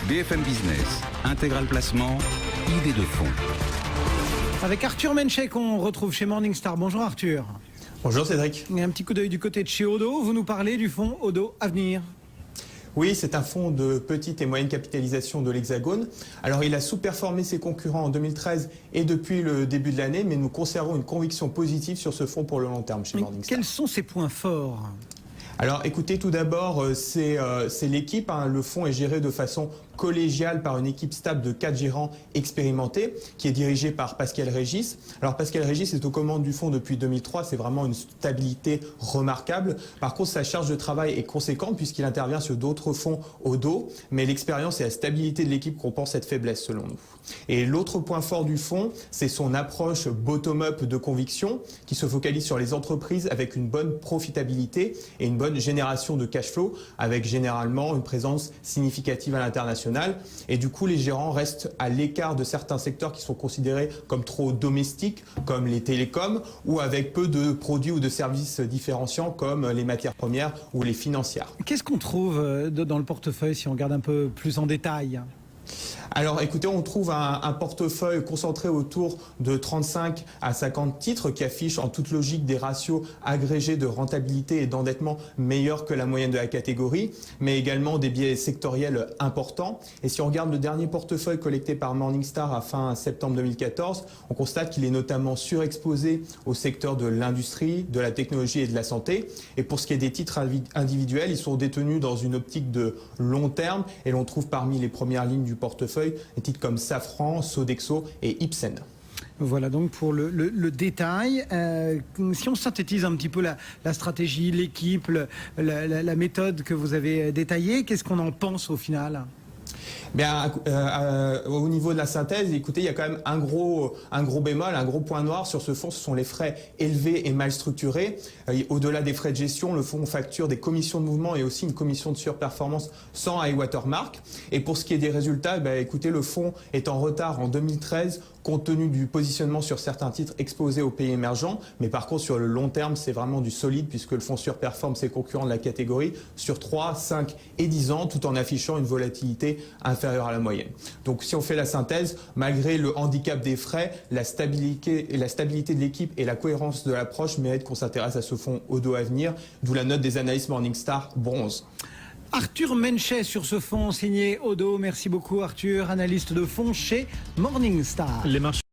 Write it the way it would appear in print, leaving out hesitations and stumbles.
BFM Business, Intégral Placement, idée de fonds. Avec Arthur Menchet qu'on retrouve chez Morningstar. Bonjour Arthur. Bonjour Cédric. Et un petit coup d'œil du côté de chez Odo. Vous nous parlez du fonds Odo Avenir. Oui, c'est un fonds de petite et moyenne capitalisation de l'Hexagone. Alors, il a sous-performé ses concurrents en 2013 et depuis le début de l'année, mais nous conservons une conviction positive sur ce fonds pour le long terme chez Morningstar. Quels sont ses points forts ? Alors, écoutez, tout d'abord, c'est l'équipe. Le fonds est géré de façon collégiale par une équipe stable de 4 gérants expérimentés qui est dirigée par Pascal Régis. Alors, Pascal Régis est aux commandes du fonds depuis 2003. C'est vraiment une stabilité remarquable. Par contre, sa charge de travail est conséquente puisqu'il intervient sur d'autres fonds au dos. Mais l'expérience et la stabilité de l'équipe compensent cette faiblesse selon nous. Et l'autre point fort du fonds, c'est son approche bottom-up de conviction qui se focalise sur les entreprises avec une bonne profitabilité et une bonne génération de cash flow avec généralement une présence significative à l'international. Et du coup, les gérants restent à l'écart de certains secteurs qui sont considérés comme trop domestiques, comme les télécoms, ou avec peu de produits ou de services différenciants comme les matières premières ou les financières. Qu'est-ce qu'on trouve dans le portefeuille si on regarde un peu plus en détail ? Alors écoutez, on trouve un portefeuille concentré autour de 35 à 50 titres qui affichent en toute logique des ratios agrégés de rentabilité et d'endettement meilleurs que la moyenne de la catégorie, mais également des biais sectoriels importants. Et si on regarde le dernier portefeuille collecté par Morningstar à fin septembre 2014, on constate qu'il est notamment surexposé au secteur de l'industrie, de la technologie et de la santé. Et pour ce qui est des titres individuels, ils sont détenus dans une optique de long terme et l'on trouve parmi les premières lignes du portefeuille des titres comme Safran, Sodexo et Ipsen. Voilà donc pour le détail. Si on synthétise un petit peu la stratégie, l'équipe, la méthode que vous avez détaillée, qu'est-ce qu'on en pense au final ? Bien, au niveau de la synthèse, écoutez, il y a quand même un gros bémol, un gros point noir sur ce fonds, ce sont les frais élevés et mal structurés. Au-delà des frais de gestion, le fonds facture des commissions de mouvement et aussi une commission de surperformance sans high watermark. Et pour ce qui est des résultats, écoutez, le fonds est en retard en 2013 compte tenu du positionnement sur certains titres exposés aux pays émergents. Mais par contre, sur le long terme, c'est vraiment du solide puisque le fonds surperforme ses concurrents de la catégorie sur 3, 5 et 10 ans tout en affichant une volatilité inférieure à la moyenne. Donc si on fait la synthèse, malgré le handicap des frais, la stabilité de l'équipe et la cohérence de l'approche méritent qu'on s'intéresse à ce fonds Odo Avenir, d'où la note des analystes Morningstar bronze. Arthur Menchet sur ce fonds signé Odo. Merci beaucoup Arthur, analyste de fonds chez Morningstar.